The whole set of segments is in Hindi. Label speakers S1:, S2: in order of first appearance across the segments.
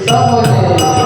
S1: सब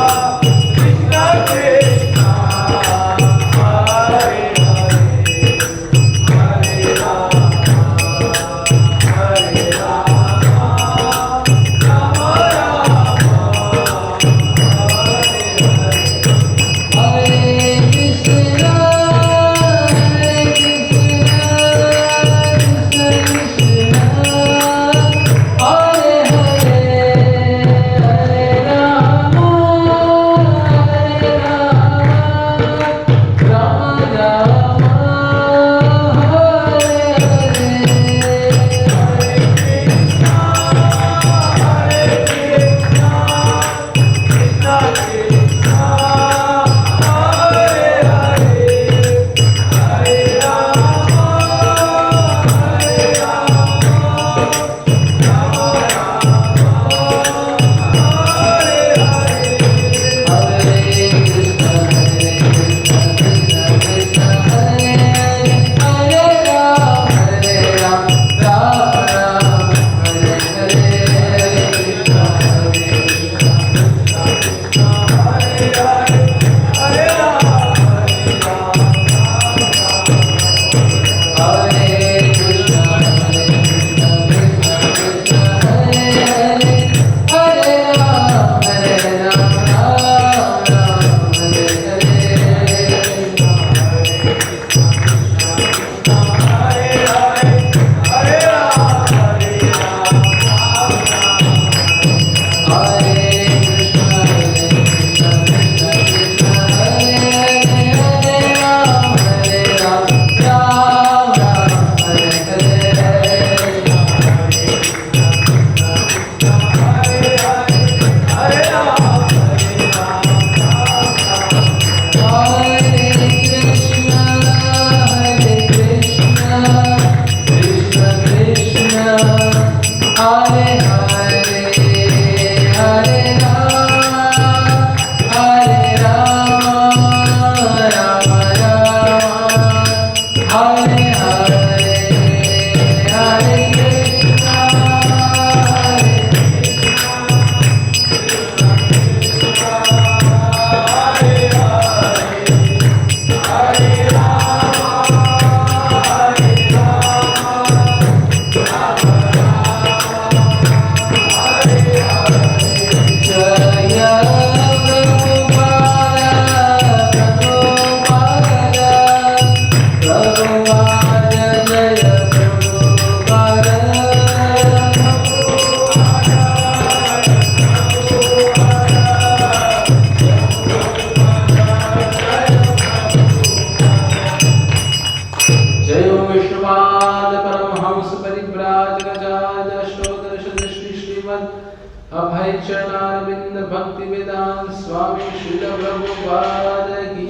S1: गोविंद भक्ति वेदांत स्वामी श्रील प्रभुपाद की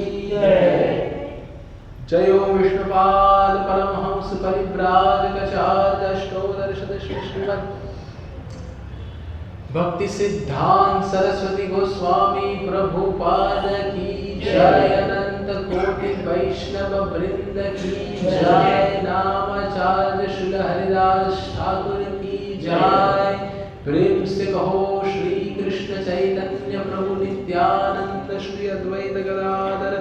S1: जय ओम विष्णुपाद परमहंस परिव्राजकाचार्य अष्टोत्तर श्रीमद् भक्ति सिद्धांत सरस्वती गोस्वामी प्रभुपाद की जय। अनंत कोटि वैष्णव वृंद की जय। नामाचार्य श्री हरिदास ठाकुर की जय। प्रेम से कहो श्री कृष्ण चैतन्य प्रभु नित्यानंद श्री अद्वैत गदाधर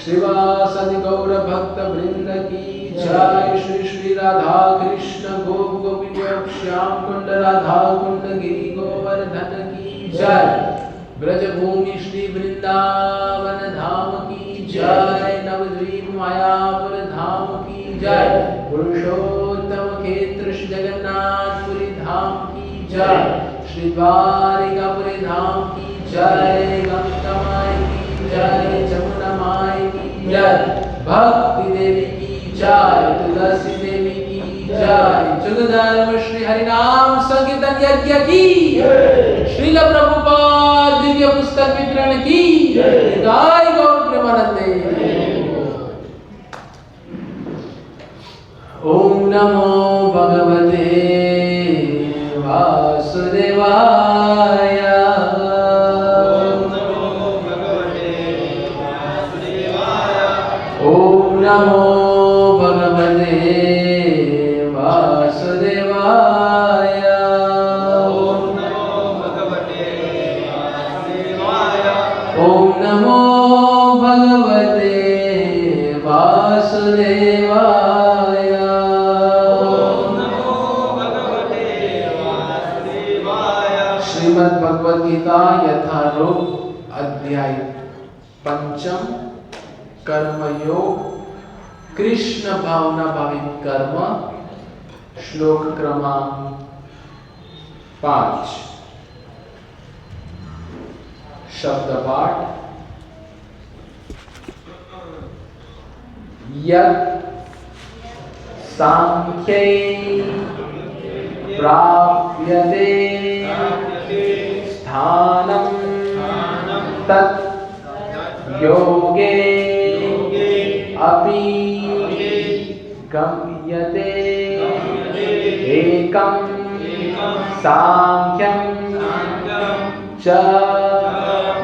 S1: श्रीवासदि गौर भक्त वृंद की जय। श्री श्री राधा कृष्ण गोप गोपी श्याम कुंड राधा कुंड गिरी गोवर्धन की जय। ब्रजभूमि श्री वृंदावन धाम की जय। नवद्वीप मायापुर धाम की जय। पुरुषोत्तम क्षेत्र श्री जगन्नाथपुरी धाम की जय। श्री द्वारिकापुरी धाम की जय। गंगा माई की जय। जमुना माई की जय। भक्ति देवी की जय। तुलसी देवी की जय। जुगधर्म श्री हरिनाम संकीर्तन यज्ञ की श्रील प्रभुपाद दिव्य पुस्तक वितरण की जय। गौर प्रेमानंदे। ओम नमो भगवते वासुदेवाय। ओम नमो भगवते वासुदेवाय। ओम नमो भगवते वासुदेवाय। ओम नमो भगवते वासुदेवाय। ओम नमो भगवते वासुदेवाय। श्रीमद् भगवद गीता यथारूप अध्याय पंचम कर्मयोग कृष्ण भावना भावित कर्म श्लोक क्रमांक 5। शब्द पाठ। यत् सांख्यै प्राप्यते स्थानं तत् योगे अपि गम्यते। एकं सांख्यं च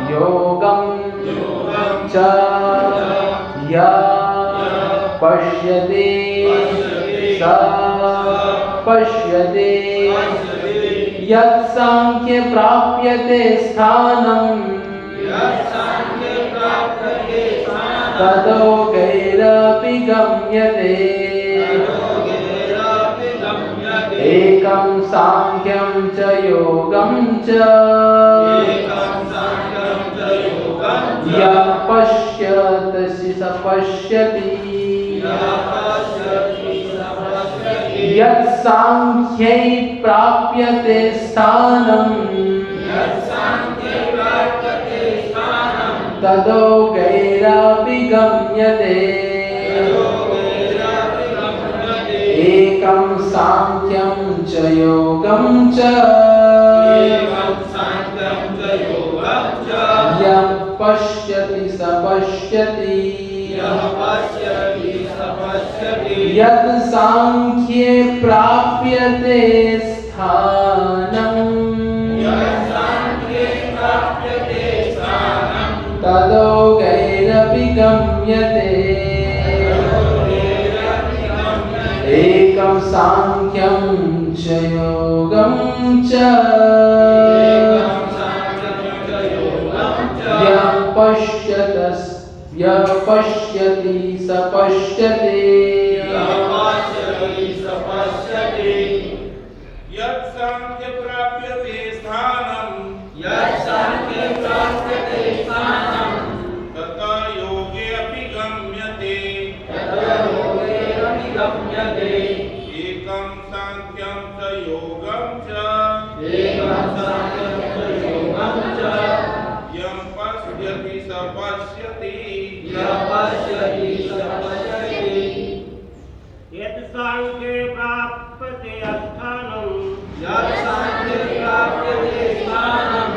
S1: योगं च यः पश्यति स पश्यति। यत् सांख्ये प्राप्यते स्थानं ततो गैरपि गम्यते। एकं सांख्यं च योगं च यः पश्यति स पश्यति। यत् सांख्यै प्राप्यते स्थानं ततो गैरपि गम्यते। एकं सांख्यं च योगं च यः पश्यति स पश्यति। यत् सांख्ये प्राप्यते स्थानं ततो गैरपि गम्यते। एकं सांख्यं च योगं च यः पश्यति स पश्यति।
S2: यत् सांख्ये प्राप्यते स्थानं तथा योगे अपि गम्यते। एकं सांख्यं च योगं च यः पश्यति स पश्यति।
S3: यत् सांख्ये प्राप्यते स्थानं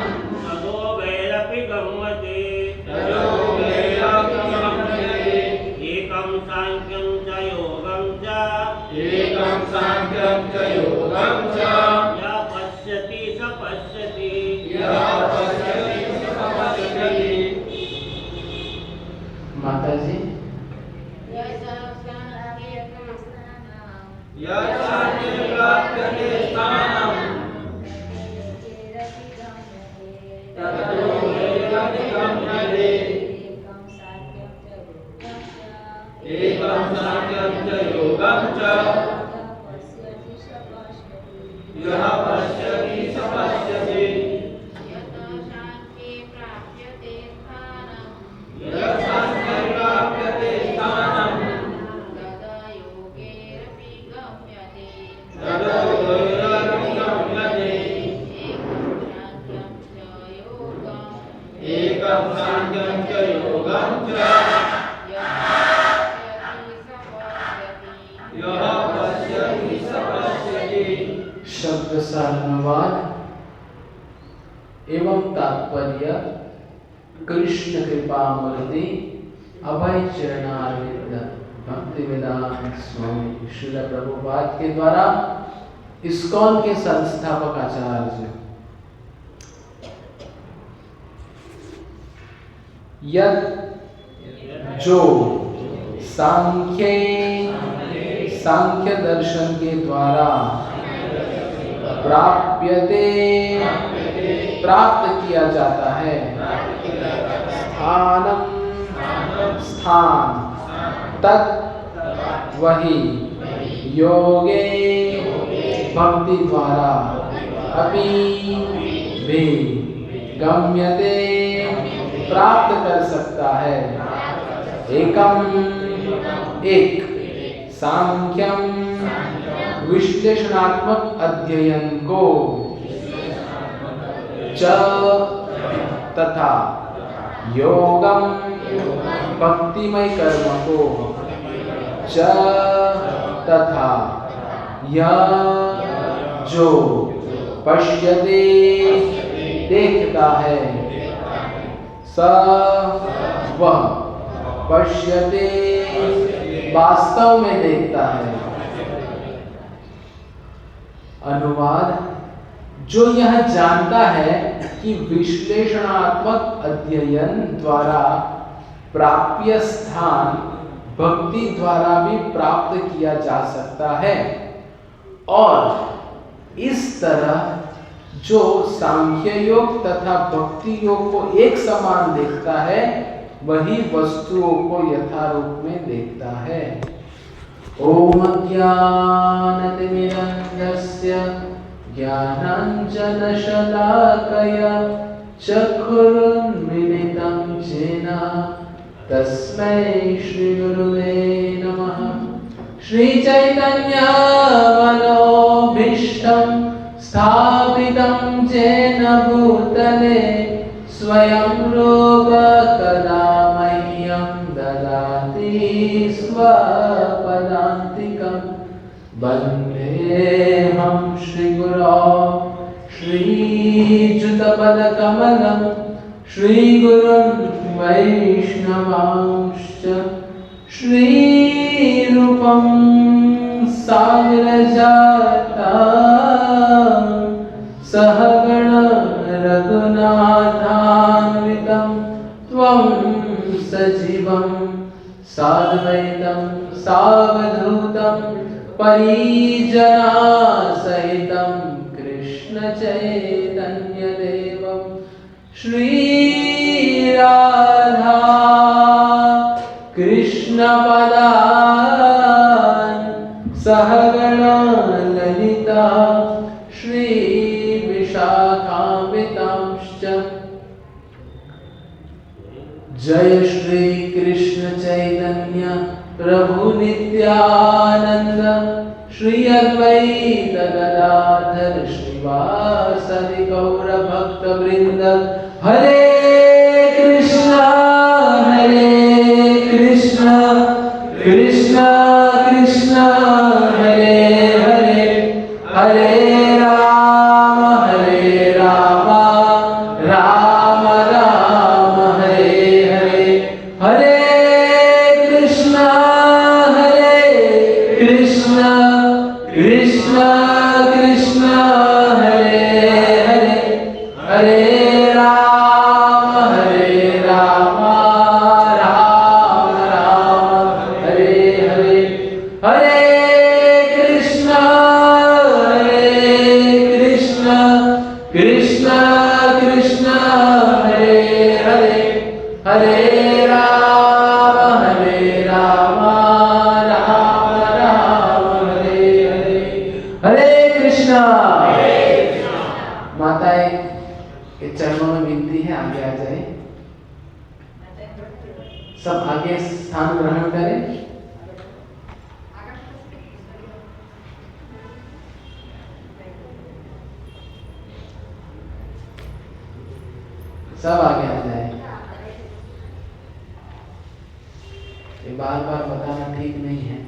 S4: योगं च यः पश्यति स पश्यति यत् सांख्ये प्राप्यते स्थानं तदा योगेरपि गम्यते एकं सांख्यं च योगं च यः पश्यति स पश्यति।
S1: शब्द सारनुवाद एवं तात्पर्य कृष्ण कृपामूर्ति अभय चरणारविंद भक्तिवेदांत स्वामी श्रील प्रभुपाद के द्वारा इस्कॉन के संस्थापक आचार्य यद जो सांख्य दर्शन के द्वारा प्राप्त किया जाता है स्थान तत् वही योगे भक्ति द्वारा अपि भी गम्यते प्राप्त कर सकता है एकम एक सांख्यम विश्लेषणात्मक अध्ययन को च तथा योगम भक्तिमय कर्म को च तथा यह जो पश्यते देखता है स वह पश्यते वास्तव में देखता है। अनुवाद जो यह जानता है कि विश्लेषणात्मक अध्ययन द्वारा प्राप्य स्थान भक्ति द्वारा भी प्राप्त किया जा सकता है और इस तरह जो सांख्य योग तथा भक्ति योग को एक समान देखता है वही वस्तुओं को यथारूप में देखता है। ओम अज्ञानतिमिरन्धस्य ज्ञानाञ्जनशलाकया चक्षुरुन्मीलितं येन तस्मै श्रीगुरुवे नमः। श्रीचैतन्यमनोभीष्टं स्थापितं येन भूतले स्वयं रूप कदा मह्यं ददाति स्वपदान्तिकं वन्देऽहं श्रीगुरो श्रीयुतपदकमलं श्रीगुरुं वैष्णवांश्च श्रीरूपं साग्रजाता सहगण रघुनाथान्वितं त्वं सजीवं साद्वैतं सावधूतं परिजनासहितं कृष्णचैतन्यदेवं श्रीराधा कृष्णपदान् सहगण ललिता श्रीविशाखान्वितांश्च। जय श्री कृष्ण चैतन्य प्रभु नित्यानंद श्री अद्वैत गदाधर श्रीवासदि गौर भक्त वृंद। हरे कृष्णा कृष्णा कृष्णा हरे हरे हरे राम राम राम हरे हरे हरे कृष्णा कृष्णा कृष्णा हरे हरे हरे राम जाए। सब आगे स्थान ग्रहण करें। सब आगे आ जाए। ये बार बार बताना ठीक नहीं है।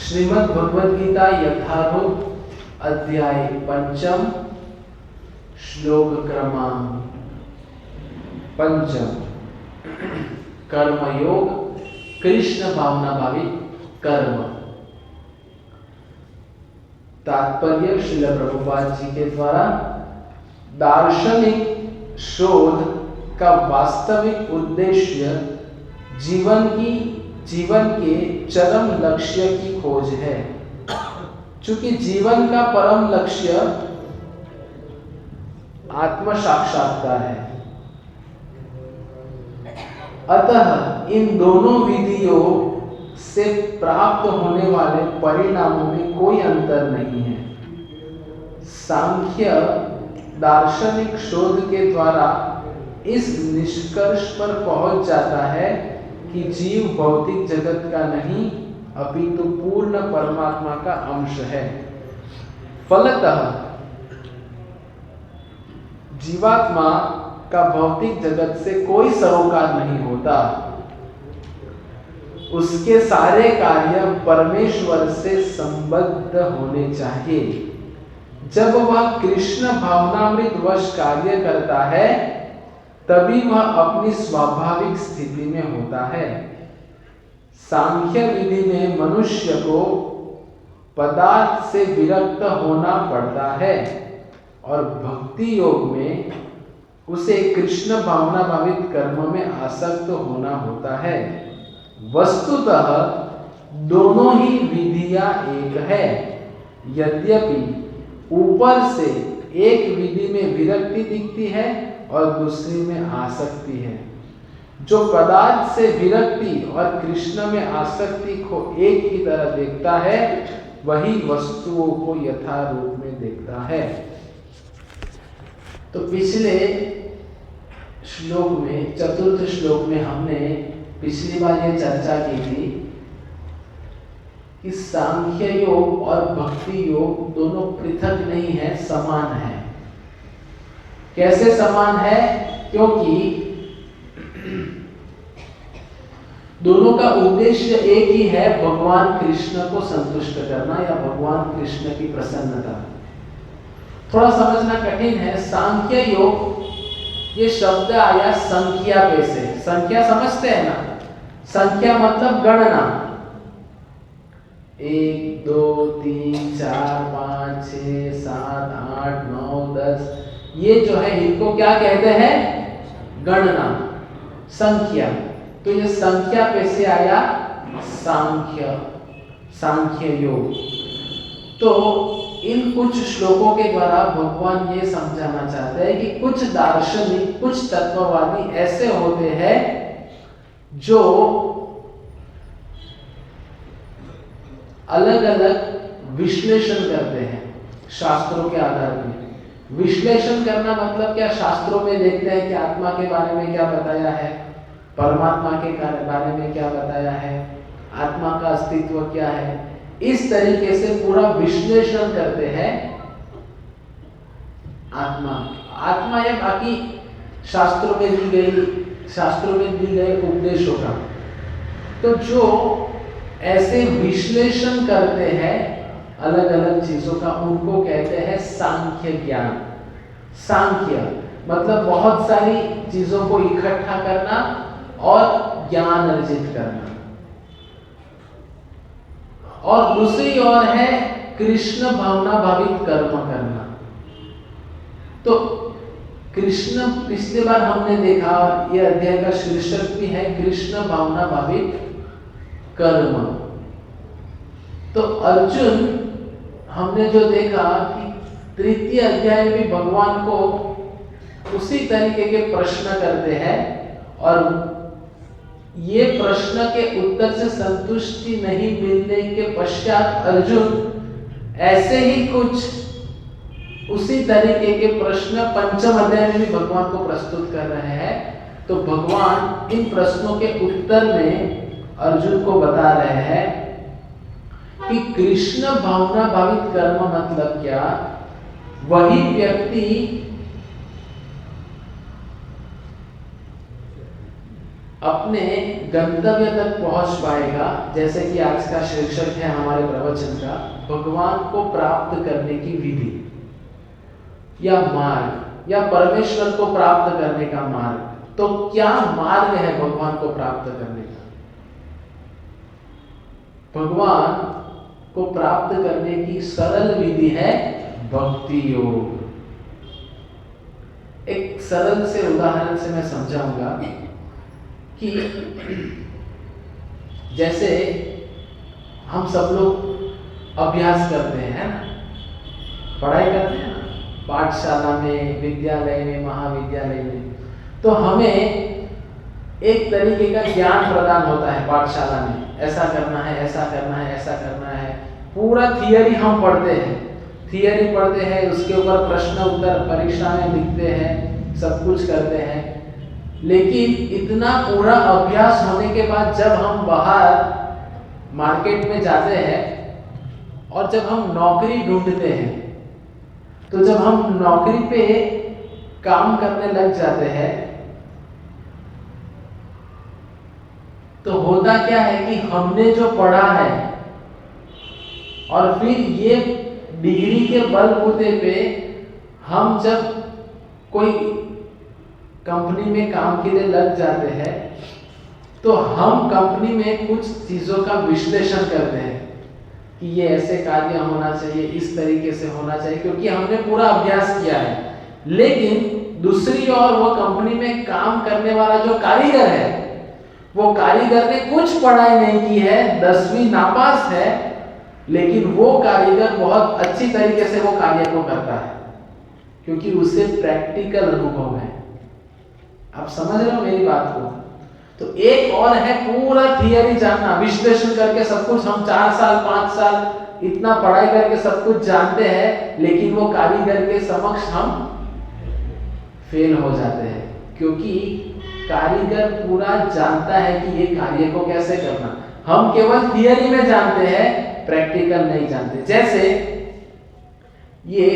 S1: श्रीमद् भगवद गीता यथारूप अध्याय 5 श्लोक क्रमांक 5 कर्मयोग कृष्ण भावना भावित कर्म। तात्पर्य श्रील प्रभुपाद जी के द्वारा दार्शनिक शोध का वास्तविक उद्देश्य जीवन के चरम लक्ष्य की खोज है। चूंकि जीवन का परम लक्ष्य आत्म साक्षात्कार है, अतः इन दोनों विधियों से प्राप्त होने वाले परिणामों में कोई अंतर नहीं है। सांख्य दार्शनिक शोध के द्वारा इस निष्कर्ष पर पहुंच जाता है कि जीव भौतिक जगत का नहीं अपितु पूर्ण परमात्मा का अंश है। फलतः जीवात्मा का भौतिक जगत से कोई सरोकार नहीं होता। उसके सारे कार्य परमेश्वर से संबद्ध होने चाहिए। जब वह कृष्ण भावनामृत वश कार्य करता है तभी वह अपनी स्वाभाविक स्थिति में होता है। सांख्य विधि में मनुष्य को पदार्थ से विरक्त होना पड़ता है और भक्ति योग में उसे कृष्ण भावना भावित कर्म में आसक्त होना होता है। वस्तुतः दोनों ही विधियां एक है, यद्यपि ऊपर से एक विधि में विरक्ति दिखती है और दूसरी में आसक्ति है। जो पदार्थ से विरक्ति और कृष्ण में आसक्ति को एक ही तरह देखता है वही वस्तुओं को यथारूप में देखता है। तो पिछले श्लोक में, चतुर्थ श्लोक में हमने पिछली बार ये चर्चा की थी कि सांख्य योग और भक्ति योग दोनों पृथक नहीं है, समान है। कैसे समान है? क्योंकि दोनों का उद्देश्य एक ही है, भगवान कृष्ण को संतुष्ट करना या भगवान कृष्ण की प्रसन्नता। थोड़ा समझना कठिन है। सांख्य योग ये शब्द आया संख्या पे से। संख्या समझते हैं ना? संख्या मतलब गणना। 1 2 3 4 5 6 7 8 9 10 ये जो है इनको क्या कहते हैं? गणना, संख्या। तो ये संख्या पे से आया सांख्य योग। तो इन कुछ श्लोकों के द्वारा भगवान ये समझाना चाहते हैं कि कुछ दार्शनिक, कुछ तत्ववादी ऐसे होते हैं जो अलग अलग विश्लेषण करते हैं शास्त्रों के आधार पर। विश्लेषण करना मतलब क्या? शास्त्रों में देखते हैं कि आत्मा के बारे में क्या बताया है, परमात्मा के बारे में क्या बताया है, आत्मा का अस्तित्व क्या है। इस तरीके से पूरा विश्लेषण करते हैं आत्मा या बाकी शास्त्रों में दी गए उपदेशों का। तो जो ऐसे विश्लेषण करते हैं अलग अलग चीजों का, उनको कहते हैं सांख्य ज्ञान। सांख्य मतलब बहुत सारी चीजों को इकट्ठा करना और ज्ञान अर्जित करना। और दूसरी ओर है कृष्ण भावना भावित कर्म करना। तो कृष्ण, पिछली बार हमने देखा, यह अध्याय का शीर्षक भी है कृष्ण भावना भावित कर्म। तो अर्जुन, हमने जो देखा कि तृतीय अध्याय में भगवान को उसी तरीके के प्रश्न करते हैं और ये प्रश्न के उत्तर से संतुष्टि नहीं मिलने के पश्चात अर्जुन ऐसे ही कुछ उसी तरीके के प्रश्न पंचम अध्याय में भी भगवान को प्रस्तुत कर रहे हैं। तो भगवान इन प्रश्नों के उत्तर में अर्जुन को बता रहे हैं कि कृष्ण भावना भावित कर्म मतलब क्या। वही व्यक्ति अपने गंतव्य तक पहुंच पाएगा, जैसे कि आज का शीर्षक है हमारे प्रवचन का, भगवान को प्राप्त करने की विधि या मार्ग, या परमेश्वर को प्राप्त करने का मार्ग। तो क्या मार्ग है भगवान को प्राप्त करने का? भगवान को प्राप्त करने की सरल विधि है भक्ति योग। एक सरल से उदाहरण से मैं समझाऊंगा कि जैसे हम सब लोग अभ्यास करते हैं ना, पढ़ाई करते हैं ना, पाठशाला में, विद्यालय में, महाविद्यालय में, तो हमें एक तरीके का ज्ञान प्रदान होता है पाठशाला में। ऐसा करना है, ऐसा करना है, ऐसा करना है, पूरा थियरी हम पढ़ते हैं, थियरी पढ़ते हैं, उसके ऊपर प्रश्न उत्तर परीक्षा में लिखते हैं, सब कुछ करते हैं। लेकिन इतना पूरा अभ्यास होने के बाद जब हम बाहर मार्केट में जाते हैं और जब हम नौकरी ढूंढते हैं, तो जब हम नौकरी पे काम करने लग जाते हैं तो होता क्या है कि हमने जो पढ़ा है और फिर ये डिग्री के बलबूते पे हम जब कोई कंपनी में काम के लिए लग जाते हैं तो हम कंपनी में कुछ चीजों का विश्लेषण करते हैं कि ये ऐसे कार्य होना चाहिए, इस तरीके से होना चाहिए, क्योंकि हमने पूरा अभ्यास किया है। लेकिन दूसरी ओर वो कंपनी में काम करने वाला जो कारीगर है, वो कारीगर ने कुछ पढ़ाई नहीं की है, 10वीं नापास है, लेकिन वो कारीगर बहुत अच्छी तरीके से वो कार्य को करता है क्योंकि उसे प्रैक्टिकल अनुभव है। आप समझ रहे हो मेरी बात को? तो एक और है पूरा थियरी जानना, विश्लेषण करके सब कुछ, हम 4 साल 5 साल इतना पढ़ाई करके सब कुछ जानते हैं, लेकिन वो कारीगर के समक्ष हम फेल हो जाते हैं क्योंकि कारीगर पूरा जानता है कि ये कार्य को कैसे करना। हम केवल थियरी में जानते हैं, प्रैक्टिकल नहीं जानते। जैसे ये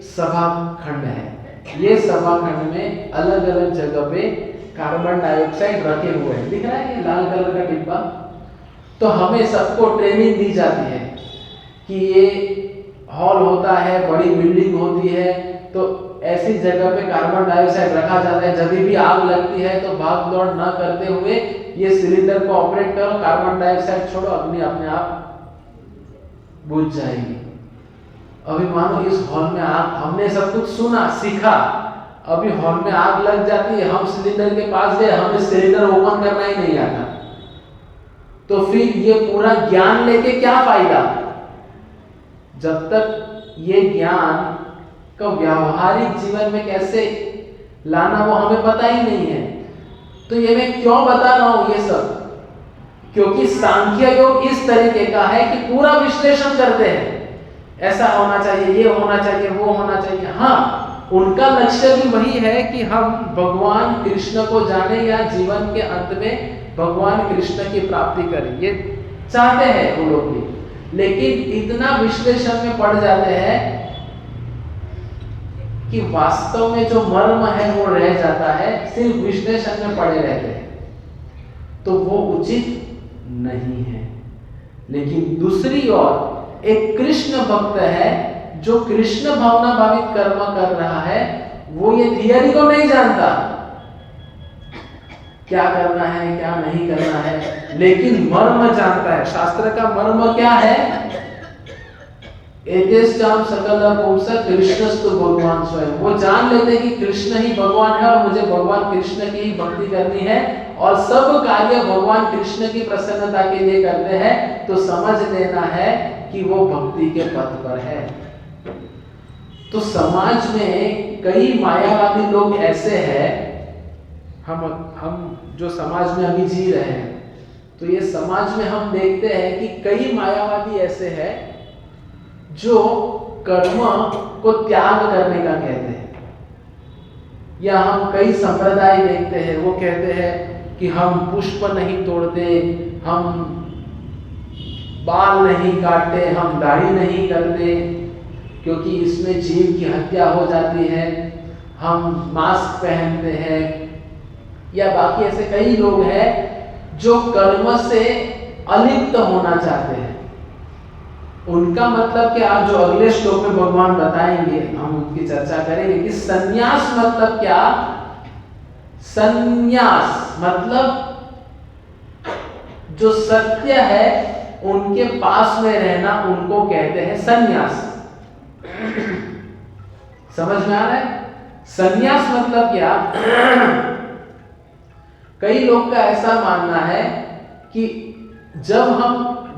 S1: सभा खंड है, ये सभा खंड में अलग अलग जगह पे कार्बन डाइऑक्साइड रखे हुए हैं, दिख रहा है ये लाल कलर का डिब्बा। तो हमें सबको ट्रेनिंग दी जाती है कि ये हॉल होता है, बड़ी बिल्डिंग होती है, तो ऐसी जगह पे कार्बन डाइऑक्साइड रखा जाता है। जब भी आग लगती है तो भाग दौड़ न करते हुए ये सिलेंडर को ऑपरेट करो, कार्बन डाइऑक्साइड छोड़ो, अग्नि अपने आप बुझ जाएगी। अभी मानो इस हॉल में आग, हमने सब कुछ सुना सीखा, अभी हॉल में आग लग जाती है, हम सिलेंडर के पास गए, हमें सिलेंडर ओपन करना ही नहीं आता, तो फिर ये पूरा ज्ञान लेके क्या फायदा जब तक ये ज्ञान को व्यावहारिक जीवन में कैसे लाना वो हमें पता ही नहीं है। तो ये मैं क्यों बता रहा हूं ये सब, क्योंकि सांख्य योग इस तरीके का है कि पूरा विश्लेषण करते हैं, ऐसा होना चाहिए, ये होना चाहिए, वो होना चाहिए। हाँ, उनका लक्ष्य भी वही है कि हम भगवान कृष्ण को जाने या जीवन के अंत में भगवान कृष्ण की प्राप्ति करें, ये चाहते हैं वो लोग भी। लेकिन इतना विश्लेषण में पड़ जाते हैं कि वास्तव में जो मर्म है वो रह जाता है, सिर्फ विश्लेषण में पड़े रहते हैं, तो वो उचित नहीं है। लेकिन दूसरी ओर एक कृष्ण भक्त है जो कृष्ण भावना भावित कर्म कर रहा है, वो ये थियरी को नहीं जानता क्या करना है क्या नहीं करना है, लेकिन मर्म जानता है। शास्त्र का मर्म क्या है? एतेश्चाम सकल पुंसः कृष्णस्तु भगवान स्वयं। वो जान लेते कि कृष्ण ही भगवान है और मुझे भगवान कृष्ण की ही भक्ति करनी है और सब कार्य भगवान कृष्ण की प्रसन्नता के लिए करते हैं, तो समझ लेना है कि वो भक्ति के पथ पर है। तो समाज में कई मायावादी लोग ऐसे हैं हम जो समाज में अभी जी रहे हैं, तो ये समाज में हम देखते हैं कि कई मायावादी ऐसे हैं जो कर्म को त्याग करने का कहते हैं। या हम कई संप्रदाय देखते हैं, वो कहते हैं कि हम पुष्प नहीं तोड़ते, हम बाल नहीं काटते, हम दाढ़ी नहीं करते क्योंकि इसमें जीव की हत्या हो जाती है, हम मास्क पहनते हैं। या बाकी ऐसे कई लोग हैं जो कर्म से अलिप्त होना चाहते हैं। उनका मतलब क्या, जो अगले श्लोक में भगवान बताएंगे, हम उनकी चर्चा करेंगे कि संन्यास मतलब क्या। संन्यास मतलब जो सत्य है उनके पास में रहना, उनको कहते हैं संन्यास। समझ में आ रहा है? संन्यास मतलब क्या? कई लोग का ऐसा मानना है कि जब हम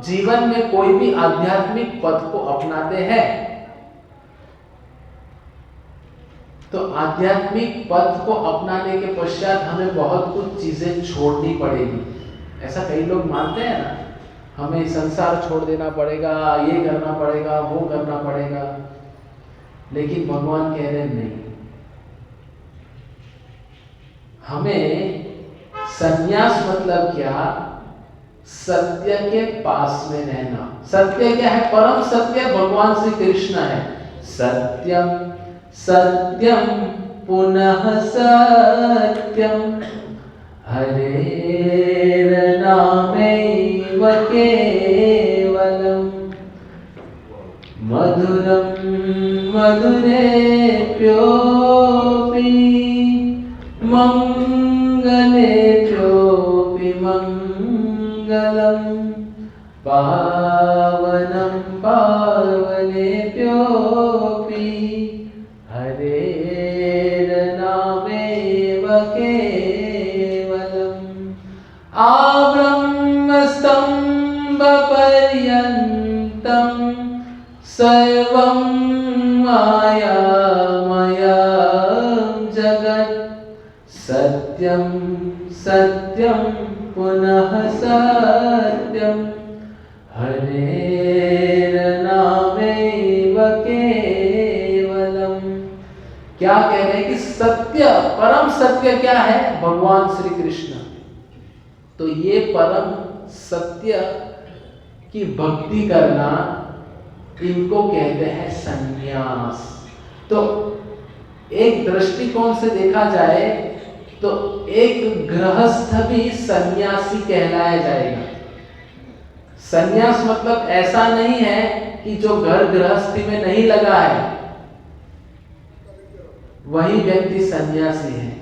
S1: जीवन में कोई भी आध्यात्मिक पथ को अपनाते हैं, तो आध्यात्मिक पथ को अपनाने के पश्चात हमें बहुत कुछ चीजें छोड़नी पड़ेगी। ऐसा कई लोग मानते हैं ना, हमें संसार छोड़ देना पड़ेगा, ये करना पड़ेगा, वो करना पड़ेगा। लेकिन भगवान कह रहे हैं नहीं, हमें संन्यास मतलब क्या, सत्य के पास में रहना। सत्य क्या है? परम सत्य भगवान श्री कृष्ण है। सत्यम सत्यम पुनः सत्यम हरेर नामैव केवलम मधुरम मधुरेप्योऽपि मंगलेप्योऽपि मंगलम पावनं पावनेप्योऽपि हरेर नामेव केवलम् आब्रह्मस्तम्भपर्यन्तं सर्वं मायामयं जगत् सत्यं सत्यं पुनः सत्यं हरेर नामैव केवलम। क्या कह रहे हैं कि सत्य, परम सत्य क्या है? भगवान श्री कृष्ण। तो ये परम सत्य की भक्ति करना, इनको कहते हैं संन्यास। तो एक दृष्टिकोण से देखा जाए तो एक गृहस्थ भी सन्यासी कहलाया जाएगा। सन्यास मतलब ऐसा नहीं है कि जो घर गृहस्थी में नहीं लगा है वही व्यक्ति सन्यासी है।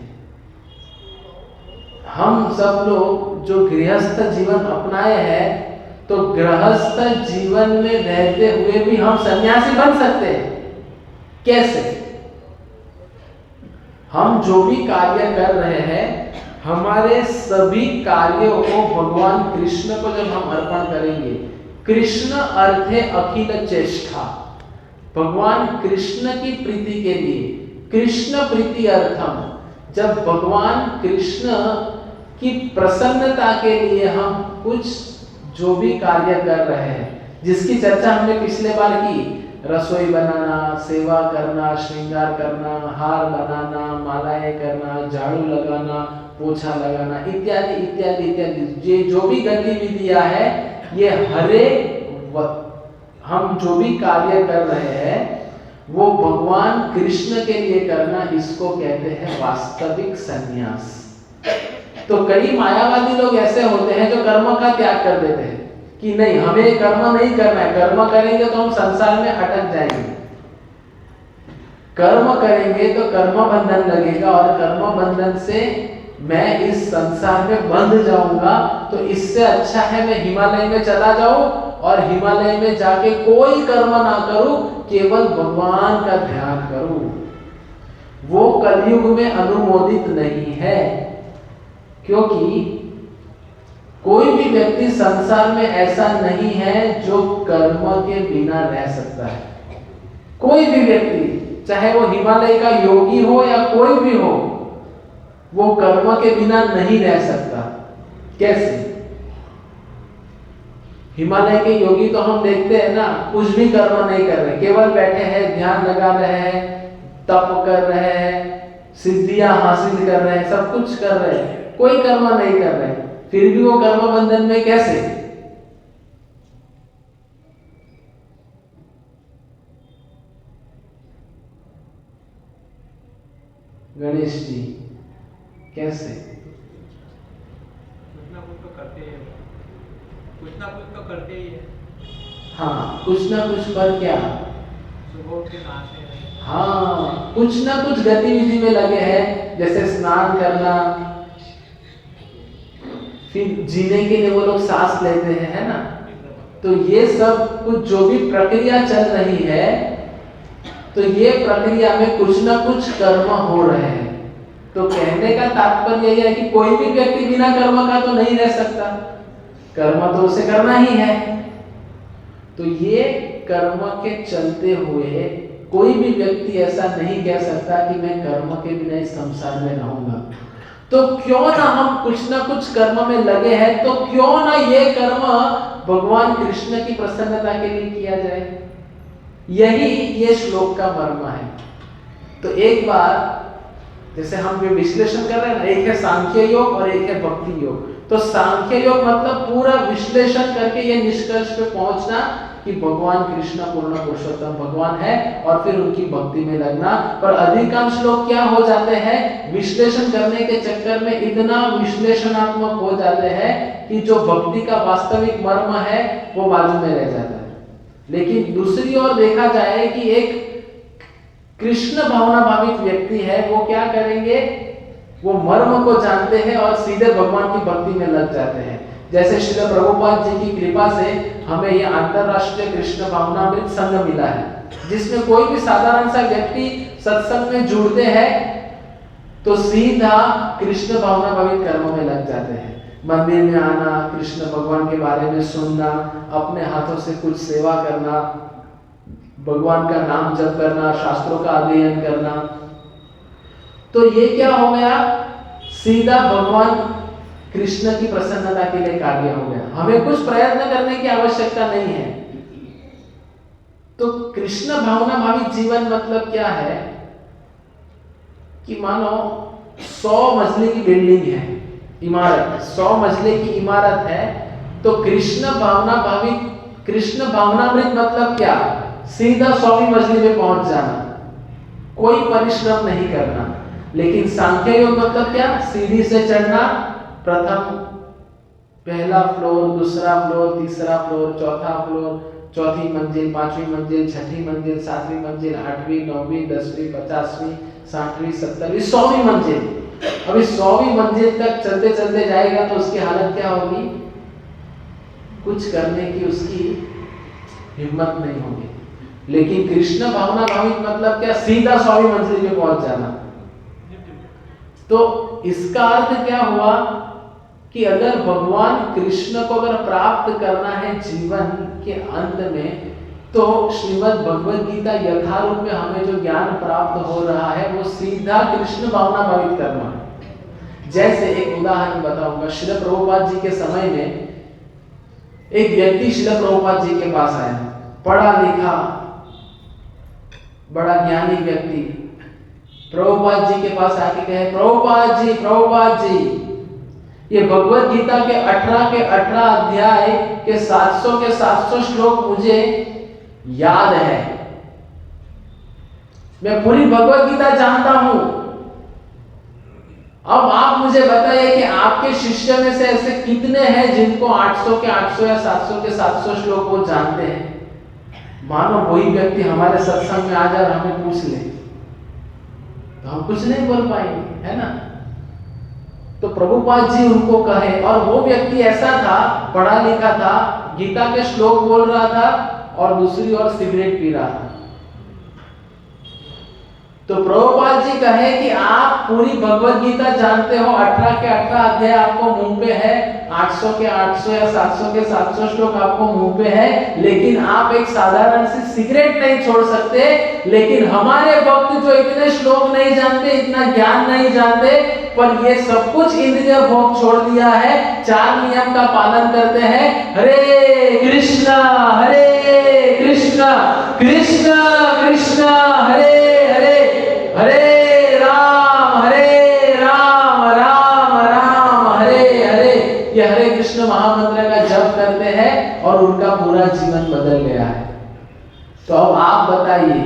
S1: हम सब लोग जो गृहस्थ जीवन अपनाए हैं, तो गृहस्थ जीवन में रहते हुए भी हम सन्यासी बन सकते हैं। कैसे? हम जो भी कार्य कर रहे हैं, हमारे सभी कार्यों को भगवान कृष्ण को जब हम अर्पण करेंगे, कृष्ण अर्थ है अखिल चेष्टा, भगवान कृष्ण की प्रीति के लिए, कृष्ण प्रीति अर्थम। जब भगवान कृष्ण की प्रसन्नता के लिए हम कुछ जो भी कार्य कर रहे हैं, जिसकी चर्चा हमने पिछले बार की, रसोई बनाना, सेवा करना, श्रृंगार करना, हार बनाना, मालाएं करना, झाड़ू लगाना, पोछा लगाना, इत्यादि इत्यादि इत्यादि, ये जो भी गतिविधियां है, ये हरे हम जो भी कार्य कर रहे हैं वो भगवान कृष्ण के लिए करना, इसको कहते हैं वास्तविक संन्यास। तो कई मायावादी लोग ऐसे होते हैं जो कर्म का त्याग कर देते हैं कि नहीं, हमें कर्म नहीं करना है, कर्म करेंगे तो हम संसार में अटक जाएंगे, कर्म करेंगे तो कर्म बंधन लगेगा और कर्म बंधन से मैं इस संसार में बंध जाऊंगा, तो इससे अच्छा है मैं हिमालय में चला जाऊं और हिमालय में जाके कोई कर्म ना करूं, केवल भगवान का ध्यान करूं। वो कलयुग में अनुमोदित नहीं है, क्योंकि कोई भी व्यक्ति संसार में ऐसा नहीं है जो कर्म के बिना रह सकता है। कोई भी व्यक्ति, चाहे वो हिमालय का योगी हो या कोई भी हो, वो कर्म के बिना नहीं रह सकता। कैसे? हिमालय के योगी तो हम देखते हैं ना, कुछ भी कर्म नहीं कर रहे, केवल बैठे हैं, ध्यान लगा रहे हैं, तप कर रहे हैं, सिद्धियां हासिल कर रहे हैं, सब कुछ कर रहे हैं, कोई कर्म नहीं कर रहे, फिर भी वो कर्म बंधन में कैसे? गणेश जी कैसे?
S5: कुछ ना कुछ तो करते ही है, कुछ ना कुछ तो करते ही है।
S1: हाँ, कुछ ना कुछ पर क्या?
S5: सुबह उठ के नहाते हैं।
S1: हाँ, कुछ ना कुछ गतिविधि में लगे हैं, जैसे स्नान करना, फिर जीने के लिए वो लोग सांस लेते हैं, है ना? तो ये सब कुछ जो भी प्रक्रिया चल रही है, तो ये प्रक्रिया में कुछ ना कुछ कर्म हो रहे हैं। तो कहने का तात्पर्य यह है कि कोई भी व्यक्ति बिना कर्म का तो नहीं रह सकता, कर्म तो उसे करना ही है। तो ये कर्म के चलते हुए कोई भी व्यक्ति ऐसा नहीं कह सकता कि मैं कर्म के बिना इस संसार में रहूंगा। तो क्यों ना हम कुछ ना कुछ कर्म में लगे हैं, तो क्यों ना ये कर्म भगवान कृष्ण की प्रसन्नता के लिए किया जाए। यही ये श्लोक का मर्म है। तो एक बार जैसे हम भी विश्लेषण कर रहे हैं ना, एक है सांख्य योग और एक है भक्ति योग। तो सांख्य योग मतलब पूरा विश्लेषण करके ये निष्कर्ष पे पहुंचना कि भगवान कृष्ण पूर्ण पुरुषोत्तम भगवान है और फिर उनकी भक्ति में लगना। पर अधिकांश लोग क्या हो जाते हैं, विश्लेषण करने के चक्कर में इतना विश्लेषणात्मक हो जाते हैं कि जो भक्ति का वास्तविक मर्म है वो बाजू में रह जाता है। लेकिन दूसरी ओर देखा जाए कि एक कृष्ण भावना भावित व्यक्ति है, वो क्या करेंगे, वो मर्म को जानते हैं और सीधे भगवान की भक्ति में लग जाते हैं। जैसे श्रील प्रभुपाद जी की कृपा से हमें ये अंतरराष्ट्रीय कृष्ण भावनामृत संघ मिला है, जिसमें कोई भी साधारण सा व्यक्ति सत्संग में जुड़ते हैं तो सीधा कृष्ण भावना भावित कर्मों में लग जाते हैं। मंदिर में आना, कृष्ण भगवान के बारे में सुनना, अपने हाथों से कुछ सेवा करना, भगवान का नाम जप करना, शास्त्रों का अध्ययन करना। तो ये क्या हो गया, सीधा भगवान कृष्ण की प्रसन्नता के लिए कार्य हो गया। हमें कुछ प्रयत्न करने की आवश्यकता नहीं है। तो कृष्ण भावना भावित जीवन मतलब क्या है कि मानो 100 मंजिल की बिल्डिंग है, इमारत 100 मंजिल की इमारत है, तो कृष्ण भावना भावित, कृष्ण भावनामृत मतलब क्या, सीधा 100वीं मंजिल पे पहुंच जाना, कोई परिश्रम नहीं करना। लेकिन सांख्य योग मतलब क्या, सीढ़ी से चढ़ना, प्रथम पहला फ्लोर, दूसरा फ्लोर, तीसरा फ्लोर, चौथा फ्लोर, चौथी मंजिल, 5वीं मंजिल, 6ठी मंजिल, 7वीं मंजिल, 8वीं, 9वीं, 10वीं, 50वीं, 60वीं, 70वीं, 100वीं मंजिल। अभी 100वीं मंजिल तक चलते चलते जाएगा तो उसकी हालत क्या होगी, कुछ करने की उसकी हिम्मत नहीं होगी। लेकिन कृष्ण भावना भावित मतलब क्या, सीधा 100वीं मंजिल पे पहुंच जाना। तो इसका अर्थ क्या हुआ कि अगर भगवान कृष्ण को अगर प्राप्त करना है जीवन के अंत में, तो श्रीमद् भगवद गीता यथारूप में हमें जो ज्ञान प्राप्त हो रहा है वो सीधा कृष्ण भावना भावित करना है। जैसे एक उदाहरण बताऊंगा, श्रील प्रभुपाद जी के समय में एक व्यक्ति श्रील प्रभुपाद जी के पास आया, पढ़ा लिखा बड़ा ज्ञानी व्यक्ति, प्रभुपाद जी के पास आके कहे, प्रभुपाद जी ये भगवद गीता के 18 अध्याय के 700 के 700 श्लोक मुझे याद है, मैं पूरी भगवद गीता जानता हूं। अब आप मुझे बताइए कि आपके शिष्य में से ऐसे कितने हैं जिनको 800 के 800 या 700 के 700 श्लोक वो जानते हैं। मानो वही व्यक्ति हमारे सत्संग में आ जाए और हमें पूछ ले तो हम कुछ नहीं बोल पाएंगे, है ना। तो प्रभुपाद जी उनको कहे, और वो व्यक्ति ऐसा था, पढ़ा लिखा था, गीता के श्लोक बोल रहा था और दूसरी ओर सिगरेट पी रहा था। तो प्रभुपाद जी कहे कि आप पूरी भगवत गीता जानते हो, 18 के 18 अध्याय आपको मुंह पे है, 800 के 800 या 700 के 700 श्लोक आपको मुंह पे है, लेकिन आप एक साधारण सी सिगरेट नहीं छोड़ सकते। लेकिन हमारे भक्त जो इतने श्लोक नहीं जानते, इतना ज्ञान नहीं जानते, पर ये सब कुछ इंद्रिय भोग छोड़ दिया है, 4 नियम का पालन करते हैं। हरे कृष्णा कृष्ण कृष्ण हरे हरे, हरे राम राम राम हरे हरे। ये हरे कृष्ण महामंत्र का जप करते हैं और उनका पूरा जीवन बदल गया है। तो अब आप बताइए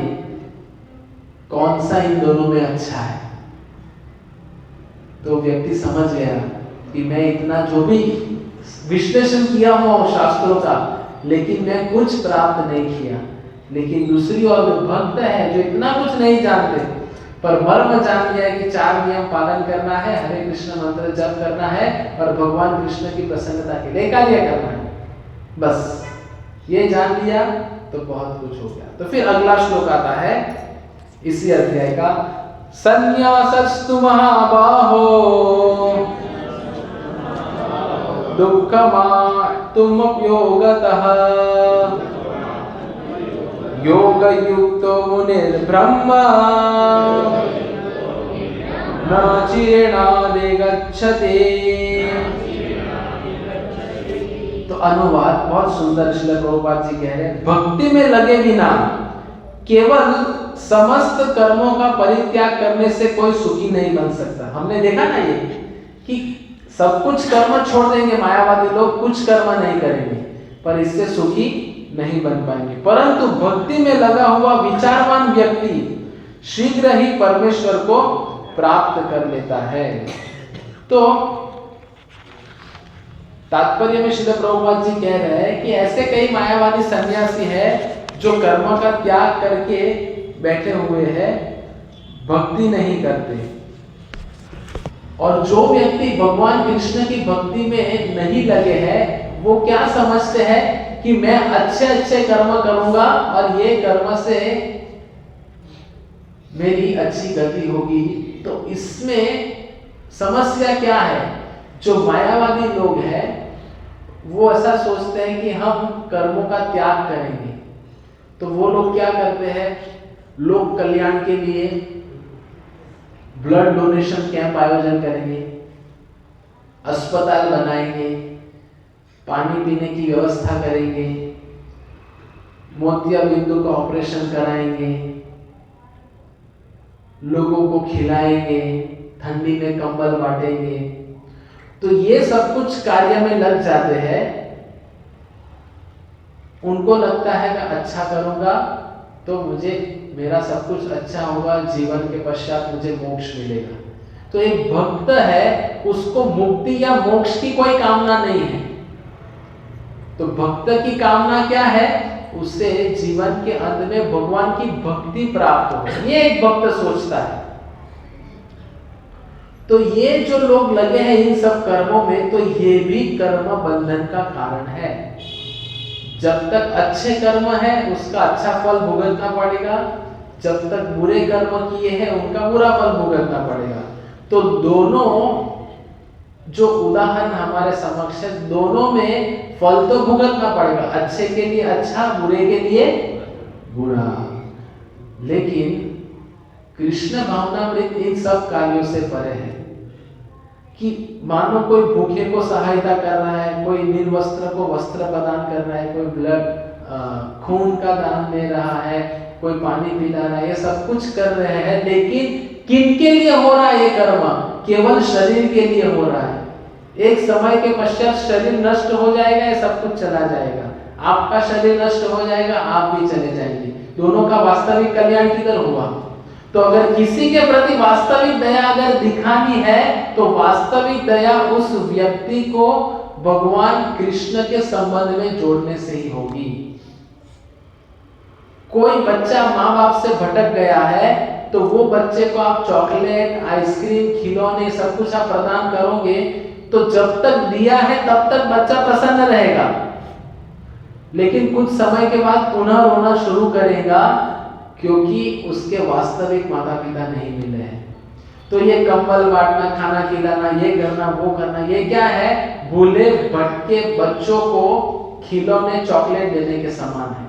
S1: कौन सा इन दोनों में अच्छा है? तो व्यक्ति समझ गया कि मैं इतना जो भी विश्लेषण किया हुआ शास्त्रों का, लेकिन मैं कुछ प्राप्त नहीं किया। लेकिन दूसरी ओर भक्त है जो इतना कुछ नहीं जानते, पर मर्म जान गया कि 4 नियम पालन करना है, हरे कृष्ण मंत्र जप करना है और भगवान कृष्ण की प्रसन्नता के लिए कार्य करना है। बस ये जान लिया तो बहुत कुछ हो गया। तो फिर अगला श्लोक आता है इसी अध्याय का, संन्यासस्तु महाबाहो दुःखमाप्तुमप्योगतः योगयुक्तो मुनिर्ब्रह्मा न चिरेणाधिगच्छति। तो अनुवाद बहुत सुंदर श्रील प्रभुपाद जी कह रहे हैं, भक्ति में लगे बिना केवल समस्त कर्मों का परित्याग करने से कोई सुखी नहीं बन सकता। हमने देखा ना ये कि सब कुछ कर्म छोड़ देंगे मायावादी लोग, कुछ कर्म नहीं करेंगे, पर इससे सुखी नहीं बन पाएंगे। परंतु भक्ति में लगा हुआ विचारवान व्यक्ति शीघ्र ही परमेश्वर को प्राप्त कर लेता है। तो तात्पर्य में श्रील प्रभुपाद जी कह रहे हैं कि ऐसे कई मायावादी सन्यासी है जो कर्म का त्याग करके बैठे हुए हैं, भक्ति नहीं करते। और जो व्यक्ति भगवान कृष्ण की भक्ति में नहीं लगे हैं, वो क्या समझते हैं कि मैं अच्छे अच्छे कर्म करूंगा और ये कर्म से मेरी अच्छी गति होगी। तो इसमें समस्या क्या है? जो मायावादी लोग हैं वो ऐसा सोचते हैं कि हम कर्मों का त्याग करेंगे। तो वो लोग क्या करते हैं, लोक कल्याण के लिए ब्लड डोनेशन कैंप आयोजन करेंगे, अस्पताल बनाएंगे, पानी पीने की व्यवस्था करेंगे, मोतिया बिंदु का ऑपरेशन कराएंगे, लोगों को खिलाएंगे, ठंडी में कंबल बांटेंगे। तो ये सब कुछ कार्य में लग जाते हैं। उनको लगता है मैं अच्छा करूंगा तो मुझे मेरा सब कुछ अच्छा होगा, जीवन के पश्चात मुझे मोक्ष मिलेगा। तो एक भक्त है, उसको मुक्ति या मोक्ष की कोई कामना नहीं है। तो भक्त की कामना क्या है? उसे जीवन के अंत में भगवान की भक्ति प्राप्त हो, ये एक भक्त सोचता है। तो ये जो लोग लगे हैं इन सब कर्मों में, तो ये भी कर्म बंधन का कारण है। जब तक अच्छे कर्म है उसका अच्छा फल भुगतना पड़ेगा, जब तक बुरे कर्म किए हैं उनका बुरा फल भुगतना पड़ेगा। तो दोनों जो उदाहरण हमारे समक्ष है, दोनों में फल तो भुगतना पड़ेगा, अच्छे के लिए अच्छा, बुरे के लिए बुरा। लेकिन कृष्ण भावनामृत इन सब कार्यों से परे है कि मानो कोई भूखे को सहायता कर रहा है, कोई निर्वस्त्र को वस्त्र प्रदान कर रहा है, कोई ब्लड खून का दान दे रहा है, कोई पानी पिला रहा है, ये सब कुछ कर रहे हैं। लेकिन किनके लिए हो रहा है ये कर्म? केवल शरीर के लिए हो रहा है। एक समय के पश्चात शरीर नष्ट हो जाएगा, ये सब कुछ चला जाएगा। आपका शरीर नष्ट हो जाएगा, आप भी चले जाएंगे। दोनों का वास्तविक कल्याण किधर हुआ? तो अगर किसी के प्रति वास्तविक दया अगर दिखानी है तो वास्तविक दया उस व्यक्ति को भगवान कृष्ण के संबंध में जोड़ने से ही होगी। कोई बच्चा माँ बाप से भटक गया है तो वो बच्चे को आप चॉकलेट, आइसक्रीम, खिलौने सब कुछ आप प्रदान करोगे, तो जब तक दिया है तब तक बच्चा प्रसन्न रहेगा। लेकिन कुछ समय के बाद पुनः रोना शुरू करेगा क्योंकि उसके वास्तविक माता पिता नहीं मिले हैं। तो ये कंबल बांटना, खाना खिलाना, ये करना, वो करना, ये क्या है? भूले भटके बच्चों को खिलौने, चॉकलेट देने के समान है।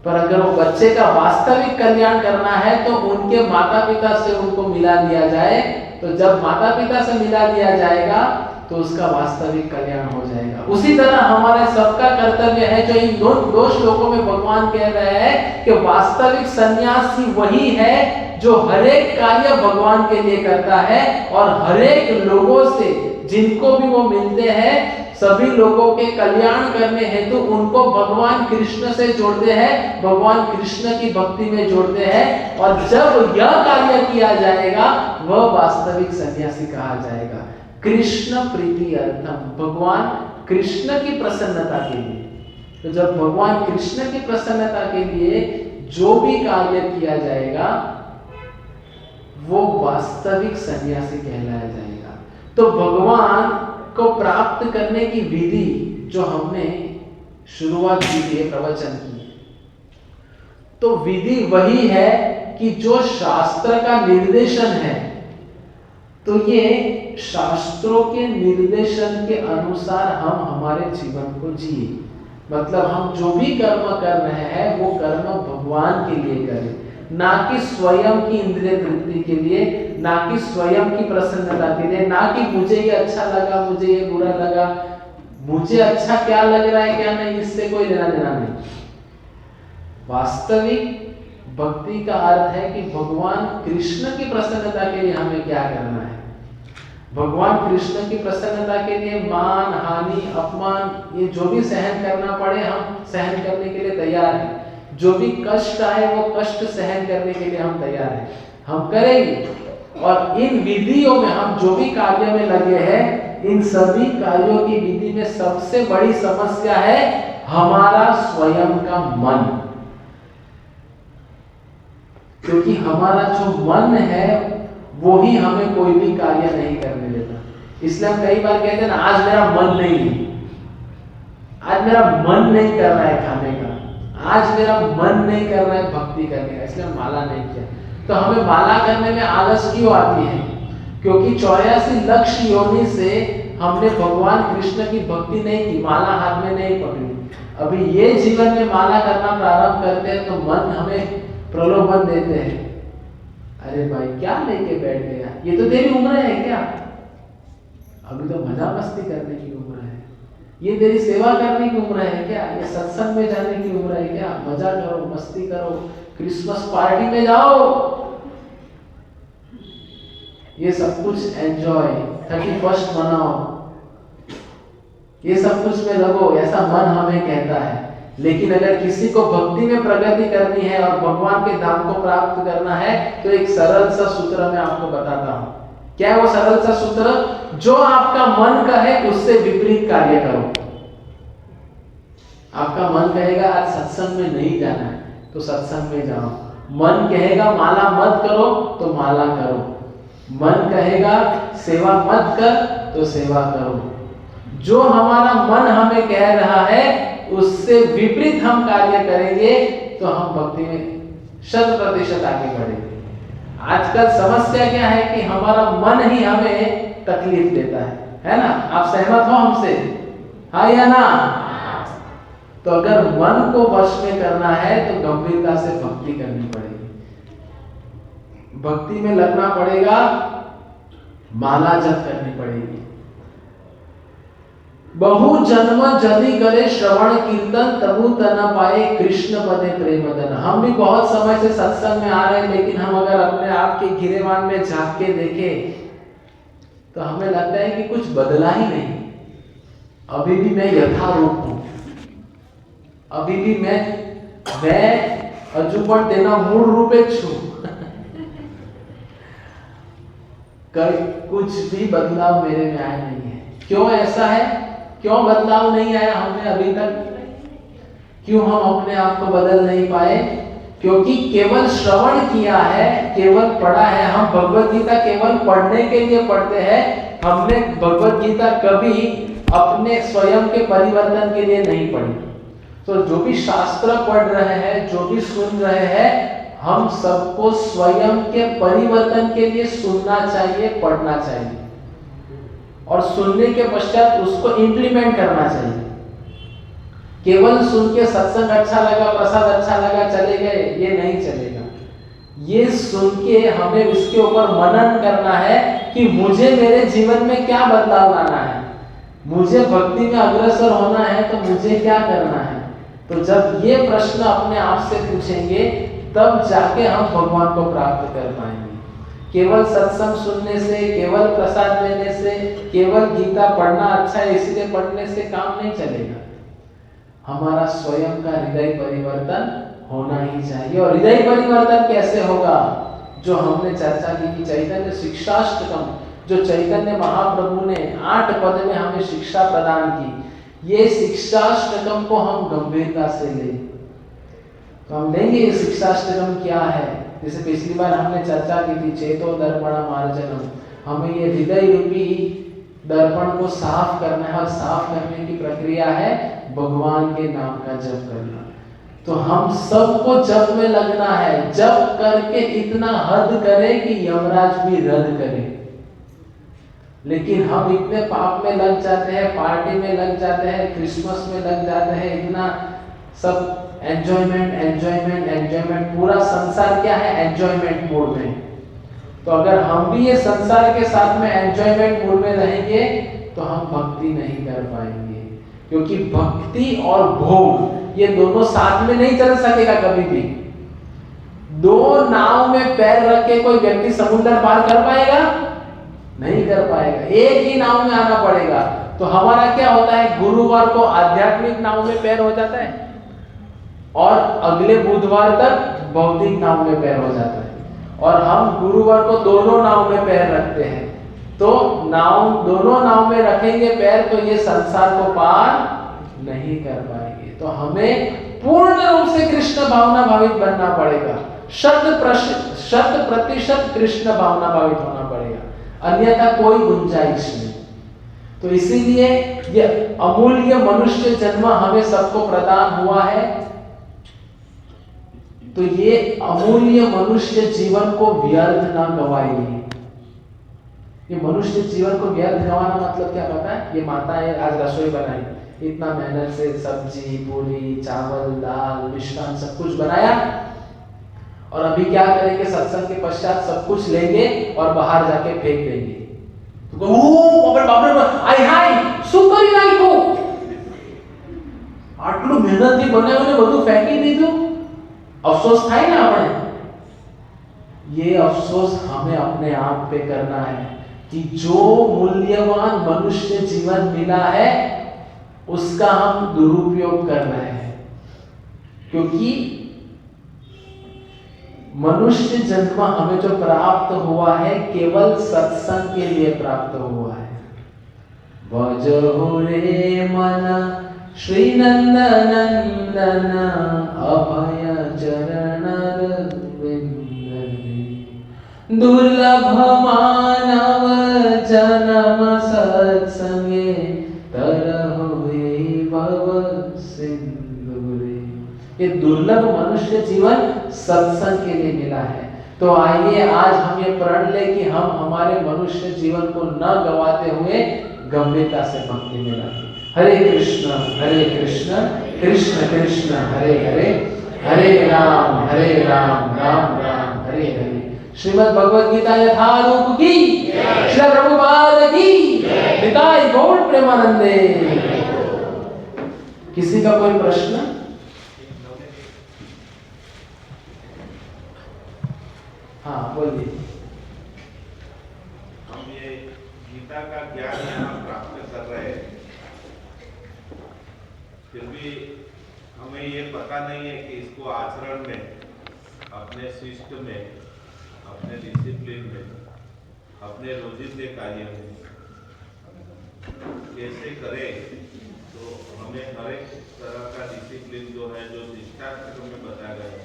S1: पर अगर वो बच्चे का वास्तविक कल्याण करना है तो उनके माता पिता से उनको मिला दिया जाए। तो जब माता पिता से मिला दिया जाएगा तो उसका वास्तविक कल्याण हो जाएगा। उसी तरह हमारे सबका कर्तव्य है, जो इन दो श्लोकों में भगवान कह रहे हैं कि वास्तविक सन्यासी वही है जो हर एक कार्य भगवान के लिए करता है और हर एक लोगों से, जिनको भी वो मिलते हैं, सभी लोगों के कल्याण करने हेतु उनको भगवान कृष्ण से जोड़ते हैं, भगवान कृष्ण की भक्ति में जोड़ते हैं। और जब यह कार्य किया जाएगा वह वास्तविक सन्यासी कहा जाएगा। कृष्ण प्रीति अर्थम, भगवान कृष्ण की प्रसन्नता के लिए। तो जब भगवान कृष्ण की प्रसन्नता के लिए जो भी कार्य किया जाएगा वो वास्तविक सन्यासी कहलाया जाएगा। तो भगवान को प्राप्त करने की विधि जो हमने शुरुआत की थी प्रवचन की, तो विधि वही है कि जो शास्त्र का निर्देशन है, तो ये शास्त्रों के निर्देशन के अनुसार हम हमारे जीवन को जिए। मतलब हम जो भी कर्म कर रहे हैं वो कर्म भगवान के लिए करें, ना कि स्वयं की इंद्रिय तृप्ति के लिए, ना कि स्वयं की प्रसन्नता के लिए, ना कि मुझे ये अच्छा लगा, मुझे ये बुरा लगा, मुझे अच्छा क्या लग रहा है क्या नहीं, इससे कोई लेना देना नहीं। वास्तविक भक्ति का अर्थ है कि भगवान कृष्ण की प्रसन्नता के लिए हमें क्या करना है। भगवान कृष्ण की प्रसन्नता के लिए मान, हानि, अपमान, ये जो भी सहन करना पड़े हम सहन करने के लिए तैयार हैं। जो भी कष्ट आए वो कष्ट सहन करने के लिए हम तैयार हैं, हम करेंगे। और इन विधियों में हम जो भी कार्य में लगे हैं, इन सभी कार्यों की विधि में सबसे बड़ी समस्या है हमारा स्वयं का मन। क्योंकि हमारा जो मन है वो ही हमें कोई भी कार्य नहीं करने देता। इसलिए हम कई बार कहते हैं ना, आज मेरा मन नहीं है, आज मेरा मन नहीं कर रहा है खाने का, आज मेरा मन नहीं कर रहा है भक्ति करने का, इसलिए माला नहीं किया। तो हमें माला करने में आलस क्यों आती है? क्योंकि 84 लक्ष योनि से हमने भगवान कृष्ण की भक्ति नहीं की, माला हाथ में नहीं पकड़ी। अभी ये जीवन में माला करना प्रारंभ करते हैं तो मन हमें प्रलोभन देते हैं, अरे भाई क्या लेके बैठ गया, ये तो तेरी उम्र है क्या, अभी तो मजा मस्ती करने की उम्र है, ये तेरी सेवा करने की उम्र है क्या, ये सत्संग में जाने की उम्र है क्या, मजा करो, मस्ती करो, क्रिसमस पार्टी में जाओ, ये सब कुछ एंजॉय, 31st मनाओ, ये सब कुछ में लगो, ऐसा मन हमें कहता है। लेकिन अगर किसी को भक्ति में प्रगति करनी है और भगवान के धाम को प्राप्त करना है तो एक सरल सा सूत्र मैं आपको बताता हूं। क्या है वो सरल सा सूत्र? जो आपका मन कहे उससे विपरीत कार्य करो। आपका मन कहेगा आज सत्संग में नहीं जाना है तो सत्संग में जाओ, मन कहेगा माला मत करो तो माला करो, मन कहेगा सेवा मत कर तो सेवा करो। जो हमारा मन हमें कह रहा है उससे विपरीत हम कार्य करेंगे तो हम भक्ति में 100% आगे बढ़ेंगे। आजकल समस्या क्या है कि हमारा मन ही हमें तकलीफ देता है ना? आप सहमत हो हमसे? हाँ या ना? तो अगर मन को वश में करना है तो गंभीरता से भक्ति करनी पड़ेगी, भक्ति में लगना पड़ेगा, माला जप करनी पड़ेगी। बहु जन्म जदि करे श्रवण कीर्तन तबु तना पाए कृष्ण पदे प्रेमदन। हम भी बहुत समय से सत्संग में आ रहे हैं, लेकिन हम अगर अपने आप के गिरेबान में झांक के देखें तो हमें लगता है कि कुछ बदला ही नहीं। अभी भी मैं यथारूप हूं, अभी भी मैं अजुपट देना मूल रूपे छू कुछ भी बदलाव मेरे में आया नहीं है। क्यों ऐसा है? क्यों बदलाव नहीं आया हमने अभी तक? क्यों हम अपने आप को बदल नहीं पाए? क्योंकि केवल श्रवण किया है, केवल पढ़ा है। हम भगवत गीता केवल पढ़ने के लिए पढ़ते हैं, हमने भगवत गीता कभी अपने स्वयं के परिवर्तन के लिए नहीं पढ़ी। तो जो भी शास्त्र पढ़ रहे हैं, जो भी सुन रहे हैं, हम सबको स्वयं के परिवर्तन के लिए सुनना चाहिए, पढ़ना चाहिए और सुनने के पश्चात उसको इंप्लीमेंट करना चाहिए। केवल सुन के सत्संग अच्छा लगा, प्रसाद अच्छा लगा, चले गए, ये नहीं चलेगा। ये सुन के हमें उसके ऊपर मनन करना है कि मुझे मेरे जीवन में क्या बदलाव लाना है, मुझे भक्ति में अग्रसर होना है तो मुझे क्या करना है। तो जब ये प्रश्न अपने आप से पूछेंगे तब जाके हम भगवान को प्राप्त कर पाएंगे। केवल सत्संग सुनने से, केवल प्रसाद लेने से, केवल गीता पढ़ना अच्छा है इसलिए पढ़ने से काम नहीं चलेगा। हमारा स्वयं का हृदय परिवर्तन होना ही चाहिए। और हृदय परिवर्तन कैसे होगा? जो हमने चर्चा की कि चैतन्य शिक्षाष्टकम, जो चैतन्य महाप्रभु ने 8 पद में हमें शिक्षा प्रदान की, ये शिक्षाष्टकम को हम गंभीरता से लें। तो हम लेंगे ये शिक्षाष्टकम क्या है। जैसे पिछली बार हमने चर्चा की थी, चेतो दर्पण मार्जनम, हमें ये हृदय रूपी दर्पण को साफ करना है और साफ करने की प्रक्रिया है भगवान के नाम का जप करना। तो हम सबको जप में लगना है, जप करके इतना हद करें कि यमराज भी रद्द करे। लेकिन हम इतने पाप में लग जाते हैं, पार्टी में लग जाते हैं, क्रिसमस में लग जाते हैं, इतना सब एंजॉयमेंट एंजॉयमेंट एंजॉयमेंट, पूरा संसार क्या है? एंजॉयमेंट मोड में। तो अगर हम भी ये संसार के साथ में एंजॉयमेंट मोड में रहेंगे तो हम भक्ति नहीं कर पाएंगे, क्योंकि भक्ति और भोग ये दोनों साथ में नहीं चल सकेगा कभी भी। दो नाव में पैर रख के कोई व्यक्ति समुद्र पार कर पाएगा? नहीं कर पाएगा, एक ही नाव में आना पड़ेगा। तो हमारा क्या होता है, गुरुवार को आध्यात्मिक नाव में पैर हो जाता है और अगले बुधवार तक भौतिक नाव में पैर हो जाता है, और हम गुरुवार को दोनों नाव में पैर रखते हैं। तो दोनों नाव में रखेंगे पैर तो ये संसार को पार नहीं कर पाएंगे। तो हमें पूर्ण रूप से कृष्ण भावना भावित बनना पड़ेगा, 100% कृष्ण भावना भावित होना पड़ेगा, अन्यथा कोई गुंजाइश नहीं। तो इसीलिए ये अमूल्य मनुष्य जन्म हमें सबको प्रदान हुआ है। तो ये अमूल्य मनुष्य जीवन को व्यर्थ ना गवाइए। ये मनुष्य जीवन को व्यर्थ गवाना मतलब क्या पता है? ये माताएं आज रसोई बनाई, इतना मेहनत से सब्जी, पूरी, चावल, दाल, मिष्ठान सब कुछ बनाया, और अभी क्या करेंगे? सत्संग के पश्चात सब कुछ लेंगे और बाहर जाके फेंक देंगे। આટલું મહેનતથી બનાવ્યું બધું ફેંકી દીધું, अफसोस થાય ना આપણે। ये अफसोस हमें अपने आप पे करना है कि जो मूल्यवान मनुष्य जीवन मिला है उसका हम दुरुपयोग कर रहे हैं, क्योंकि मनुष्य जन्म हमें जो प्राप्त हुआ है केवल सत्संग के लिए प्राप्त हुआ है। भजो रे मन श्री नंदनंदन अभय चरण दुर्लभ मानव जन्म सत्संगे तरहु भव सिंधुरे। ये दुर्लभ मनुष्य जीवन सत्संग के लिए मिला है। तो आइए आज हम ये प्रण ले कि हम हमारे मनुष्य जीवन को न गवाते हुए गंभीरता से भक्ति में लगे। हरे कृष्ण कृष्ण कृष्ण हरे हरे, हरे राम राम राम हरे हरे। श्रीमद् भगवद गीता यथारूप की, श्री प्रभुपाद की, निताई गौर प्रेमानंदे। किसी का कोई प्रश्न? हाँ बोलिए।
S2: हम ये गीता का ज्ञान यहाँ प्राप्त कर रहे हैं, फिर भी हमें ये पता नहीं है कि इसको आचरण में, अपने शिष्ट में, अपने डिसिप्लिन में, अपने रोजिंदे कार्य में कैसे करें। तो हमें हर एक तरह का डिसिप्लिन जो है, जो शिक्षाशास्त्र में बताया गया है,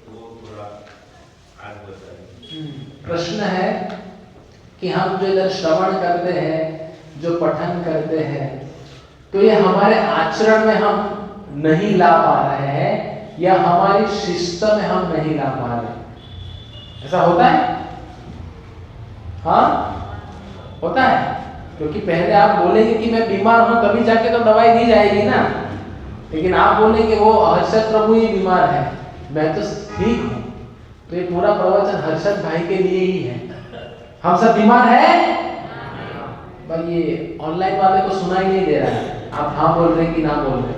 S2: वो थोड़ा आज बताइए।
S1: प्रश्न है कि हम जो इधर श्रवण करते हैं, जो पठन करते हैं, तो ये हमारे आचरण में हम नहीं ला पा रहे हैं, या हमारी शिस्त में हम नहीं ला पा रहे। ऐसा होता है? हाँ होता है, क्योंकि पहले आप बोलेंगे कि मैं बीमार हूं, तभी जाके तो दवाई दी जाएगी ना। लेकिन आप बोलेंगे वो हर्षद प्रभु ही बीमार है, मैं तो ठीक हूं। तो ये पूरा प्रवचन हर्षद भाई के लिए ही है। हम सब बीमार हैं भाई, ये ऑनलाइन वाले को सुनाई नहीं दे रहा है, आप हाँ बोल रहे कि ना बोल रहे।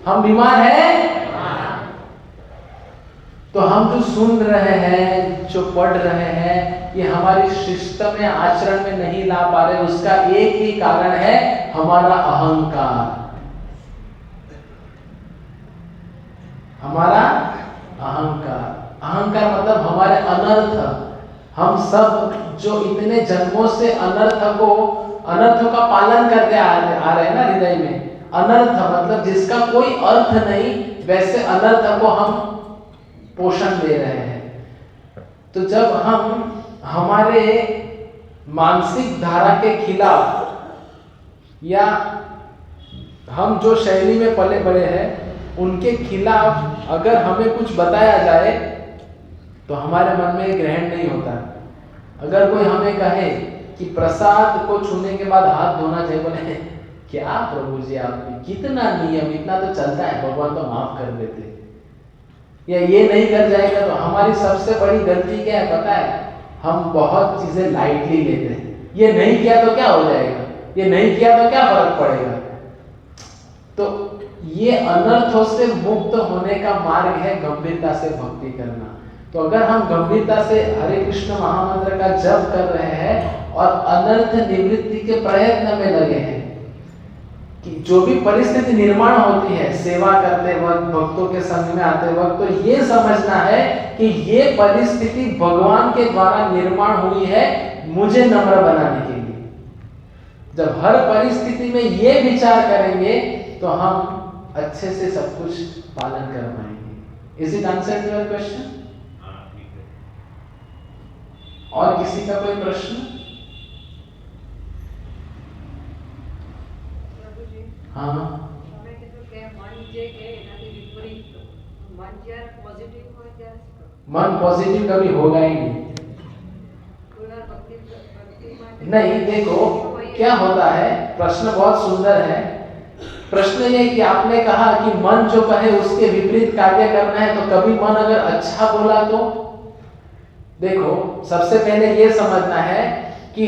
S1: हम बीमार हैं। तो हम जो सुन रहे हैं, जो पढ़ रहे हैं, ये हमारी शिष्ट में, आचरण में नहीं ला पा रहे, उसका एक ही कारण है हमारा अहंकार। हमारा अहंकार, अहंकार मतलब हमारे अनर्थ। हम सब जो इतने जन्मों से अनर्थों का पालन करते आ रहे हैं ना हृदय में। अनर्थ मतलब जिसका कोई अर्थ नहीं, वैसे अनर्थ को हम पोषण दे रहे हैं। तो जब हम हमारे मानसिक धारा के खिलाफ, या हम जो शैली में पले बड़े हैं उनके खिलाफ अगर हमें कुछ बताया जाए तो हमारे मन में ग्रहण नहीं होता। अगर कोई हमें कहे कि प्रसाद को छूने के बाद हाथ धोना चाहिए, बोले क्या प्रभु जी आप कितना नियम, इतना तो चलता है, भगवान तो माफ कर देते, या ये नहीं कर जाएगा तो। हमारी सबसे बड़ी गलती क्या है पता है? हम बहुत चीजें लाइटली लेते हैं। ये नहीं किया तो क्या हो जाएगा, ये नहीं किया तो क्या फर्क पड़ेगा। तो ये अनर्थों से मुक्त होने का मार्ग है गंभीरता से भक्ति करना। तो अगर हम गंभीरता से हरे कृष्ण महामंत्र का जप कर रहे हैं और अनर्थ निवृत्ति के प्रयत्न में लगे हैं, कि जो भी परिस्थिति निर्माण होती है सेवा करते वक्त, भक्तों के संग में आते वक्त, तो ये समझना है कि ये परिस्थिति भगवान के द्वारा निर्माण हुई है मुझे नम्र बनाने के लिए। जब हर परिस्थिति में ये विचार करेंगे तो हम अच्छे से सब कुछ पालन कर पाएंगे। Is it answer to your question? और किसी का कोई प्रश्न? हाँ मन पॉजिटिव कभी होगा ही नहीं। देखो क्या होता है, प्रश्न बहुत सुंदर है। प्रश्न ये कि आपने कहा कि मन जो कहे उसके विपरीत कार्य करना है, तो कभी मन अगर अच्छा बोला तो देखो, सबसे पहले ये समझना है कि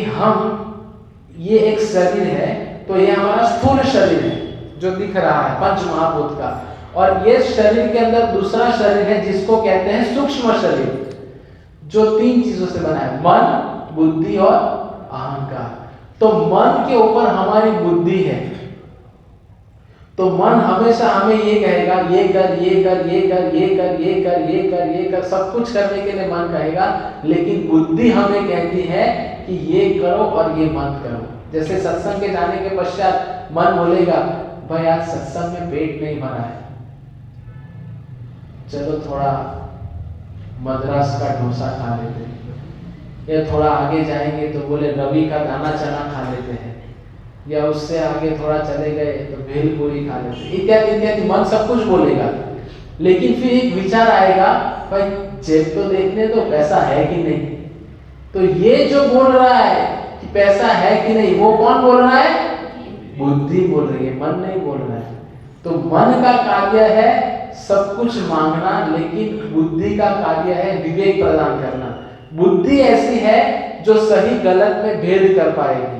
S1: ये एक शरीर है, तो ये हमारा स्थूल शरीर है जो दिख रहा है पंच महाभूत का, और ये शरीर के अंदर दूसरा शरीर है जिसको कहते हैं सूक्ष्म शरीर, जो 3 चीजों से बना है, मन, बुद्धि और अहंकार। तो मन के ऊपर हमारी बुद्धि है, तो मन हमेशा हमें ये कहेगा ये कर, ये कर, ये कर, ये कर, ये कर, ये कर, ये कर, सब कुछ करने के लिए मन कहेगा। लेकिन बुद्धि हमें कहती है कि ये करो और ये मत करो। जैसे सत्संग के जाने के पश्चात मन बोलेगा भाई आज सत्संग में पेट नहीं भरा है, चलो थोड़ा मद्रास का डोसा खा लेते हैं, या थोड़ा आगे जाएंगे तो बोले रवि का दाना चना खा लेते हैं, या उससे आगे थोड़ा चले गए तो भेलपुरी खा लेते हैं, इत्यादि इत्यादि। मन सब कुछ बोलेगा, लेकिन फिर एक विचार आएगा भाई जेब तो देखने तो पैसा है कि नहीं। तो ये जो बोल रहा है कि पैसा है कि नहीं, वो कौन बोल रहा है? बुद्धि बोल रही है, मन नहीं बोल रहा है। तो मन का कार्य है सब कुछ मांगना, लेकिन बुद्धि का कार्य है विवेक प्रदान करना। बुद्धि ऐसी है जो सही गलत में भेद कर पाएगी।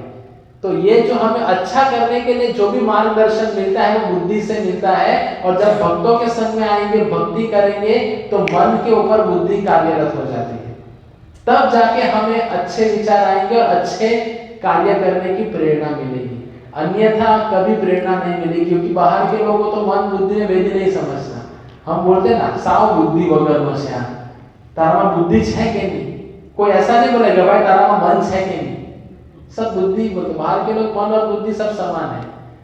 S1: तो ये जो हमें अच्छा करने के लिए जो भी मार्गदर्शन मिलता है वो बुद्धि से मिलता है, और जब भक्तों के संग में आएंगे, भक्ति करेंगे, तो मन के ऊपर बुद्धि कार्यरत हो जाती है। तब जाके हमें अच्छे विचार आएंगे और अच्छे कार्य करने की प्रेरणा मिलेगी। अन्यथा कभी प्रेरणा नहीं मिलेगी, क्योंकि बाहर के लोगों तो मन बुद्धि में भेद नहीं समझना। हम बोलते ना साव बुद्धि वगर मस्या, तारा बुद्धि है कि नहीं। कोई ऐसा नहीं बोलेगा भाई तारा मन है कि नहीं, सब बुद्धि बोलते। बाहर के लोग मन और बुद्धि सब समान है,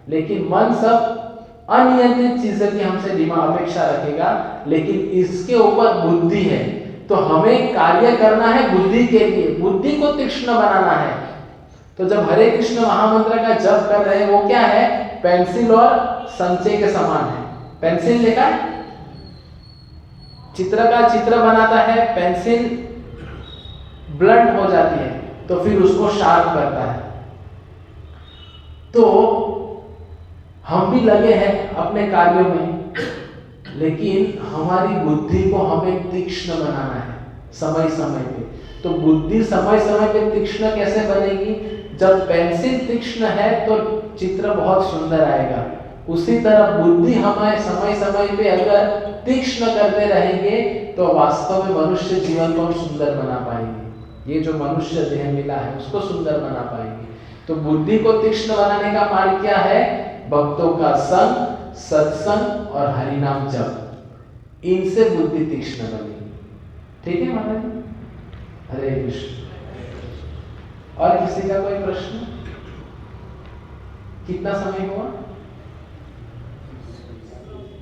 S1: लेकिन मन सब अनियंत्रित चीजें की हमसे दिमाग अपेक्षा रखेगा, लेकिन इसके ऊपर बुद्धि है। तो हमें कार्य करना है बुद्धि के लिए, बुद्धि को तीक्ष्ण बनाना है। तो जब हरे कृष्ण महामंत्र का जप कर रहे हैं, वो क्या है? पेंसिल और संचय के समान है। पेंसिल देखा है, चित्र का चित्र बनाता है, पेंसिल ब्लंट हो जाती है तो फिर उसको शार्प करता है। तो हम भी लगे हैं अपने कार्यों में, लेकिन हमारी बुद्धि को हमें तीक्ष्ण बनाना है समय समय पे। तो बुद्धि समय समय पे तीक्ष्ण कैसे बनेगी? जब पेंसिल तीक्ष्ण है तो चित्र बहुत सुंदर आएगा। उसी तरह बुद्धि हमें समय समय पे अगर तीक्ष्ण करते रहेंगे तो वास्तव में मनुष्य जीवन को हम सुंदर बना पाएंगे। ये जो मनुष्य देह मिला है उसको सुंदर बना पाएंगे। तो बुद्धि को तीक्ष्ण बनाने का मार्ग क्या है? भक्तों का संग, सत्संग और हरिनाम जप, इनसे बुद्धि तीक्ष्ण बनेगी। ठीक है माता जी? हरे कृष्ण। और किसी का कोई प्रश्न? कितना समय हुआ?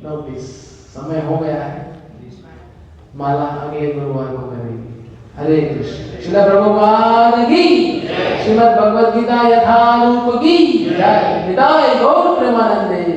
S1: 9:20 समय हो गया है। माला अगले गुरुवार को करेंगे। हरे कृष्ण। श्रील प्रभुपाद की श्रीमद् भगवद गीता यथारूप की जय। निताय गौर प्रेमानंदे।